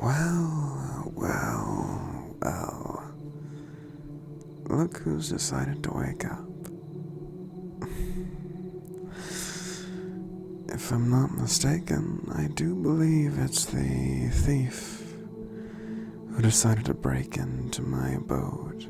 Well. Look who's decided to wake up. If I'm not mistaken, I do believe it's the thief who decided to break into my abode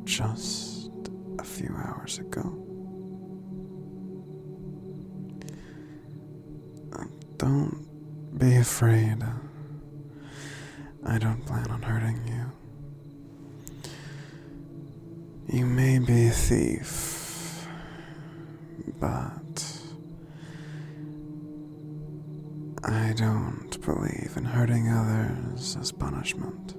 just a few hours ago. Don't be afraid. I don't plan on hurting you. You may be a thief, but I don't believe in hurting others as punishment.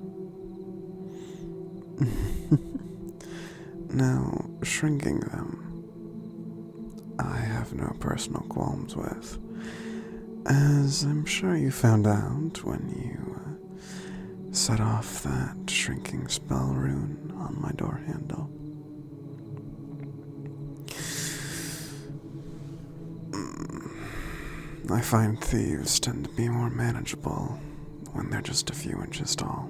Now, shrinking them, I have no personal qualms with, as I'm sure you found out when you set off that shrinking spell rune on my door handle. I find thieves tend to be more manageable when they're just a few inches tall.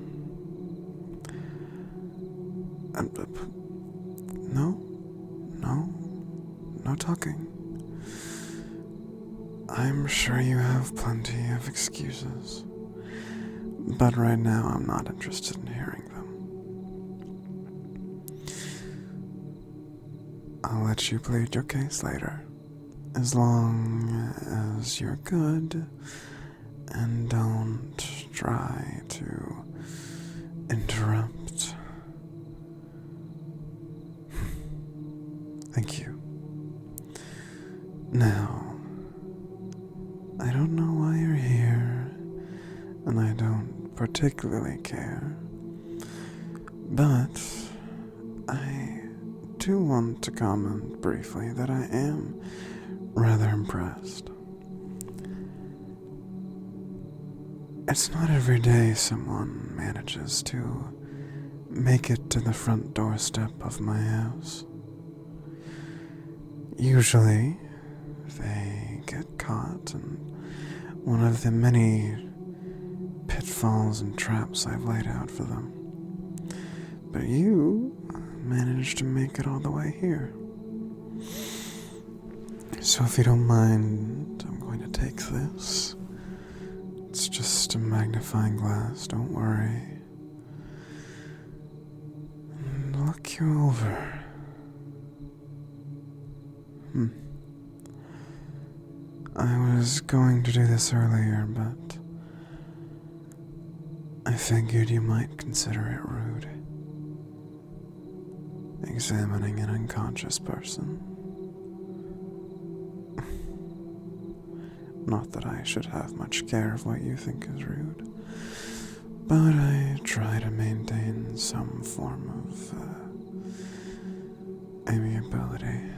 No talking. I'm sure you have plenty of excuses, but right now I'm not interested in hearing them. I'll let you plead your case later, as long as you're good and don't try to interrupt. Thank you. Now, I don't know why you're here, and I don't particularly care, but I do want to comment briefly that I am rather impressed. It's not every day someone manages to make it to the front doorstep of my house. Usually, they get caught in one of the many pitfalls and traps I've laid out for them. But you managed to make it all the way here. So if you don't mind, I'm going to take this. It's just a magnifying glass, don't worry. And look you over. I was going to do this earlier, but I figured you might consider it rude. Examining an unconscious person. Not that I should have much care of what you think is rude, but I try to maintain some form of amiability.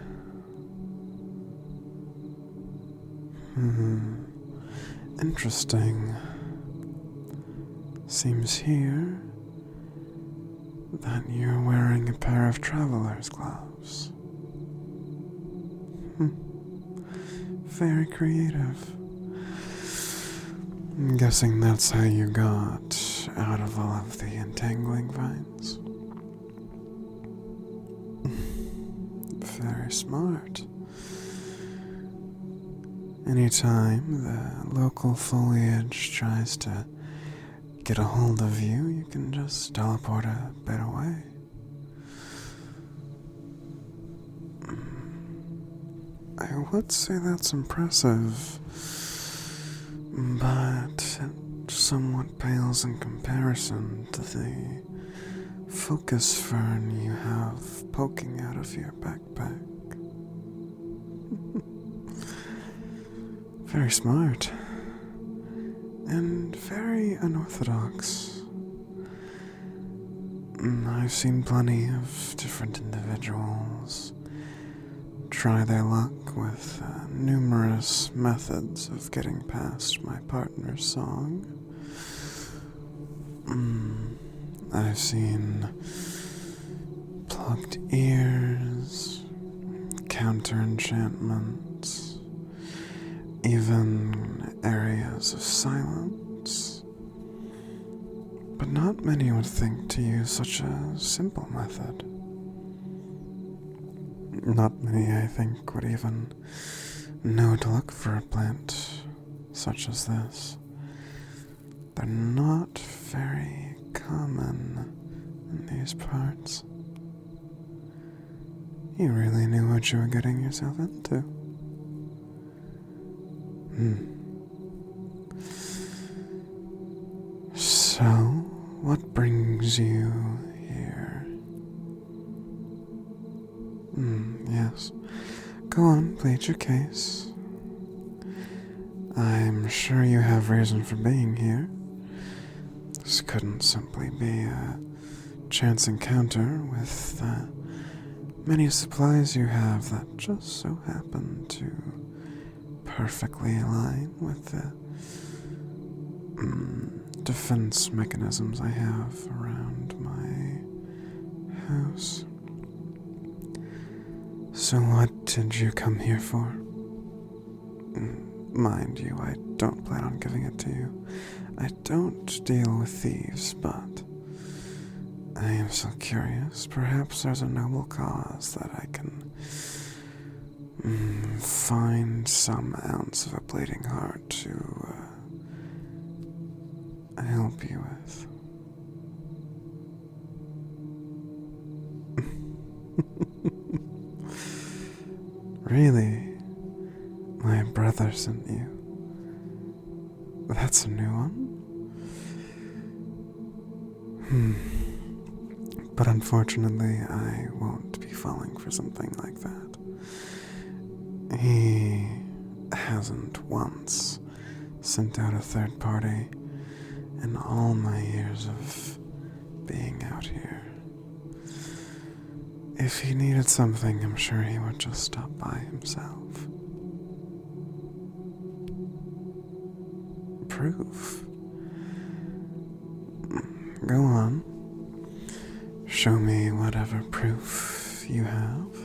Interesting. Seems here that you're wearing a pair of traveler's gloves. Very creative. I'm guessing that's how you got out of all of the entangling vines. Very smart. Anytime the local foliage tries to get a hold of you, you can just teleport a bit away. I would say that's impressive, but it somewhat pales in comparison to the focus fern you have poking out of your backpack. Very smart. And very unorthodox. I've seen plenty of different individuals try their luck with numerous methods of getting past my partner's song. I've seen plugged ears, counter enchantments, even areas of silence. Not many would think to use such a simple method. Not many, I think, would even know to look for a plant such as this. They're not very common in these parts. You really knew what you were getting yourself into. So, what brings you here? Yes. Go on, plead your case. I'm sure you have reason for being here. This couldn't simply be a chance encounter with the many supplies you have that just so happen to perfectly align with the defense mechanisms I have around my house. So what did you come here for? Mind you, I don't plan on giving it to you. I don't deal with thieves, but I am so curious. Perhaps there's a noble cause that I can find some ounce of a bleeding heart to help you with. Really? My brother sent you? That's a new one? But unfortunately, I won't be falling for something like that. He hasn't once sent out a third party in all my years of being out here. If he needed something, I'm sure he would just stop by himself. Proof? Go on. Show me whatever proof you have.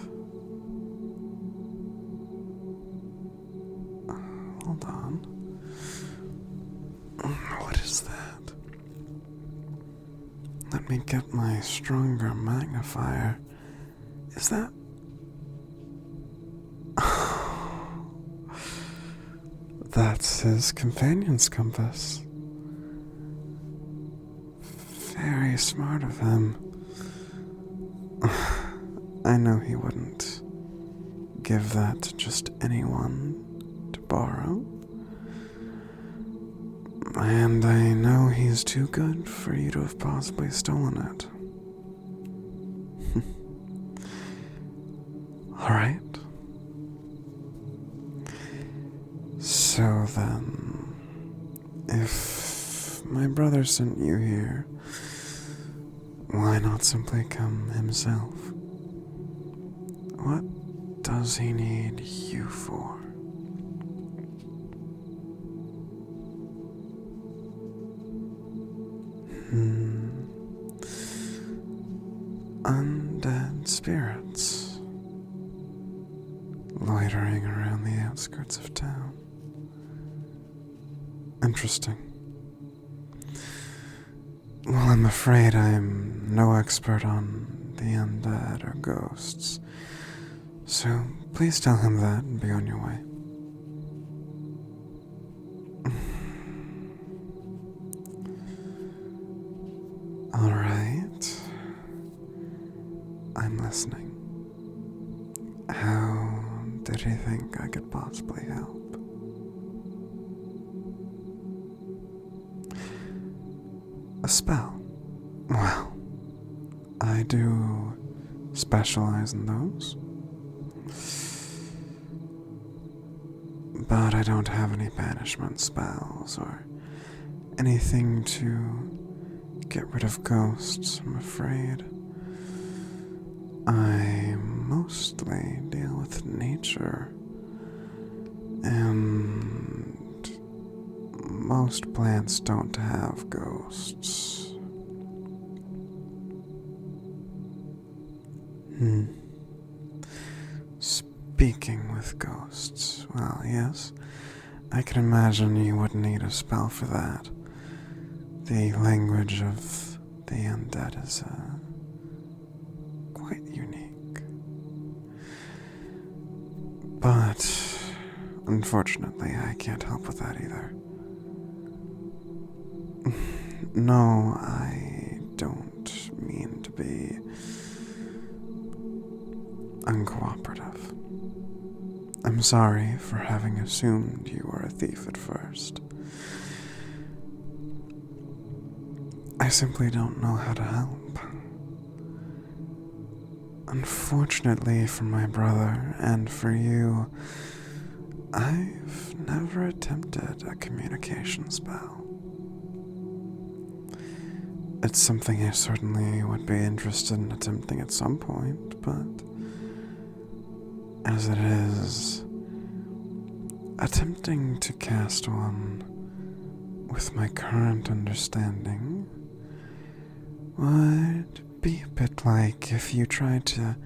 Hold on. What is that? Let me get my stronger magnifier. Is that... That's his companion's compass. Very smart of him. I know he wouldn't give that to just anyone to borrow. And I know he's too good for you to have possibly stolen it. Alright. So then, if my brother sent you here, why not simply come himself? What does he need you for? Undead spirits loitering around the outskirts of town. Interesting. Well, I'm afraid I'm no expert on the undead or ghosts, so please tell him that and be on your way. All right. I'm listening. How did he think I could possibly help? A spell? Well, I do specialize in those. But I don't have any banishment spells or anything to get rid of ghosts, I'm afraid. I mostly deal with nature, and most plants don't have ghosts. Speaking with ghosts, well, yes, I can imagine you would need a spell for that. The language of the undead is quite unique. But unfortunately, I can't help with that either. No, I don't mean to be uncooperative. I'm sorry for having assumed you were a thief at first. I simply don't know how to help. Unfortunately for my brother and for you, I've never attempted a communication spell. It's something I certainly would be interested in attempting at some point, but as it is, attempting to cast one with my current understanding would be a bit like if you tried to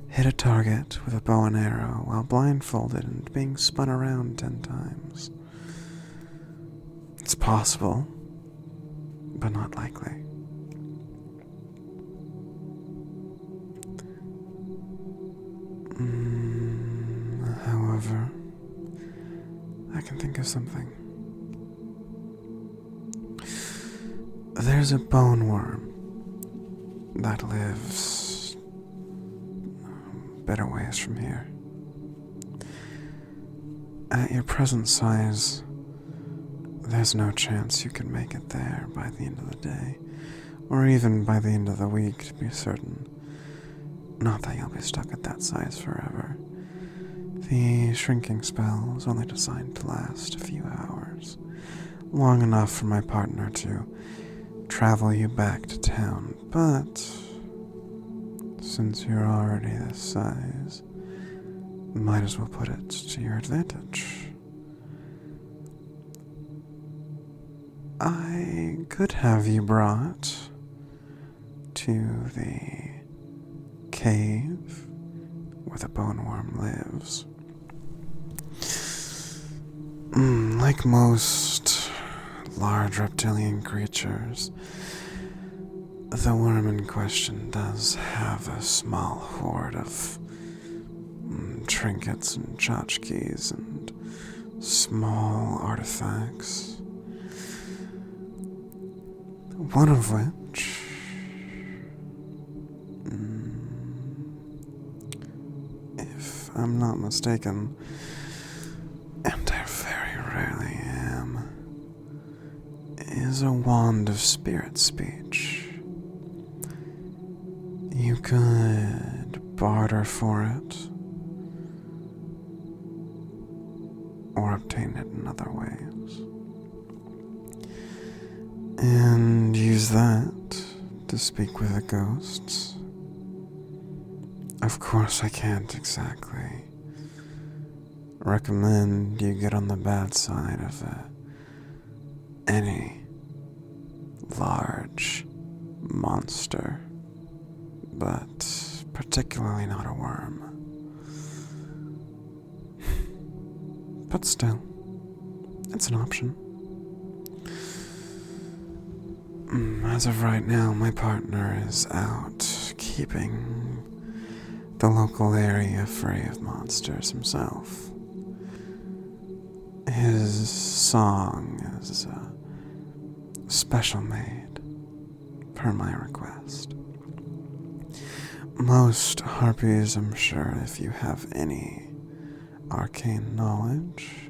hit a target with a bow and arrow while blindfolded and being spun around 10 times. It's possible, but not likely. However, I can think of something. There's a bone worm that lives a bit a ways from here. At your present size, there's no chance you can make it there by the end of the day, or even by the end of the week, to be certain. Not that you'll be stuck at that size forever. The shrinking spell is only designed to last a few hours, long enough for my partner to travel you back to town, but since you're already this size, might as well put it to your advantage. I could have you brought to the cave where the bone worm lives. Like most large reptilian creatures, the worm in question does have a small hoard of trinkets and tchotchkes and small artifacts. One of which if I'm not mistaken, and I very rarely am, is a wand of spirit speech. You could barter for it, or obtain it in other ways, and use that to speak with the ghosts. Of course, I can't exactly recommend you get on the bad side of any large monster, but particularly not a worm. But still, it's an option. As of right now, my partner is out keeping the local area free of monsters himself. His song is special made, per my request. Most harpies, I'm sure, if you have any arcane knowledge,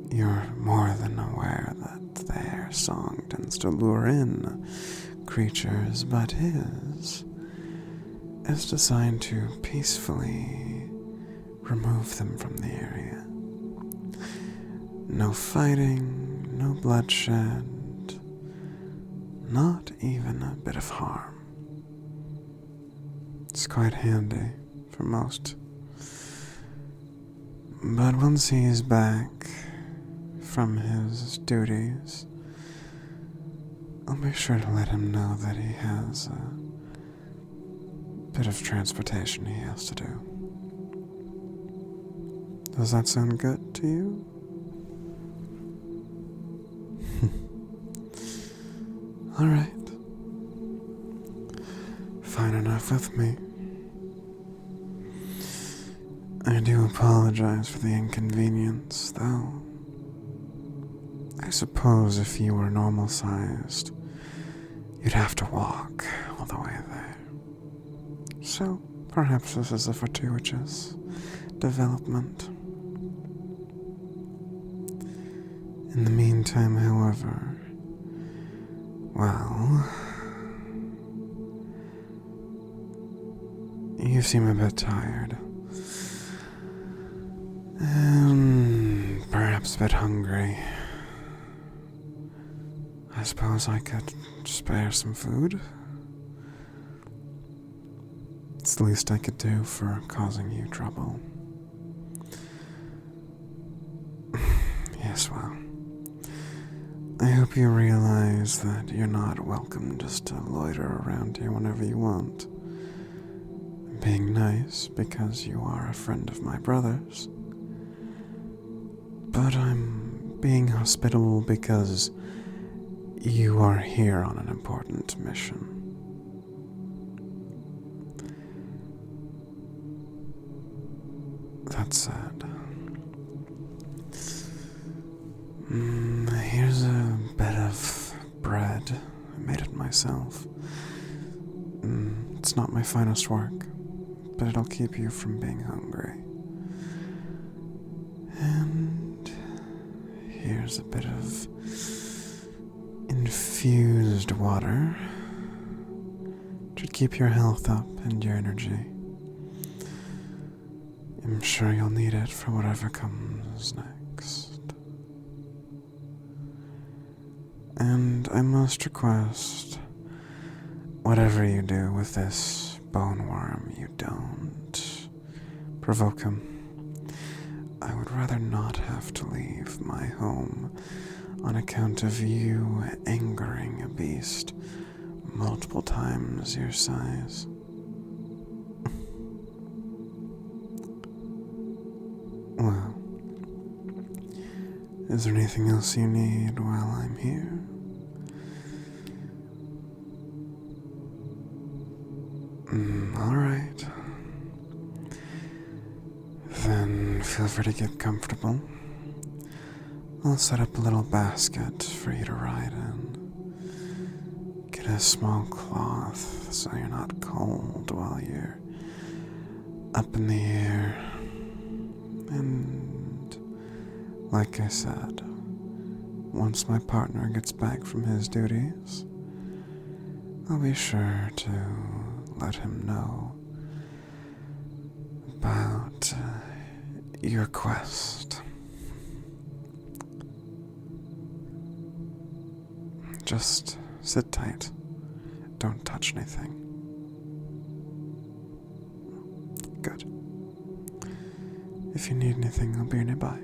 you're more than aware that their song tends to lure in creatures, but his is designed to peacefully remove them from the area. No fighting, no bloodshed, not even a bit of harm. It's quite handy for most. But once he's back from his duties, I'll be sure to let him know that he has a bit of transportation he has to do. Does that sound good to you? Alright. Fine enough with me. I do apologize for the inconvenience, though. I suppose if you were normal-sized, you'd have to walk all the way there. So, perhaps this is a fortuitous development. In the meantime, however, well, you seem a bit tired. And perhaps a bit hungry. I suppose I could spare some food. It's the least I could do for causing you trouble. Yes, well, I hope you realize that you're not welcome just to loiter around here whenever you want. I'm being nice because you are a friend of my brother's. But I'm being hospitable because you are here on an important mission. That said, here's a bit of bread. I made it myself. It's not my finest work, but it'll keep you from being hungry. And here's a bit of infused water. Should keep your health up and your energy. I'm sure you'll need it for whatever comes next. And I must request, whatever you do with this bone worm, you don't provoke him. I would rather not have to leave my home on account of you angering a beast multiple times your size. Well, is there anything else you need while I'm here? Alright. Then feel free to get comfortable. I'll set up a little basket for you to ride in. Get a small cloth so you're not cold while you're up in the air. And, like I said, once my partner gets back from his duties, I'll be sure to let him know about your quest. Just sit tight. Don't touch anything. Good. If you need anything, I'll be nearby.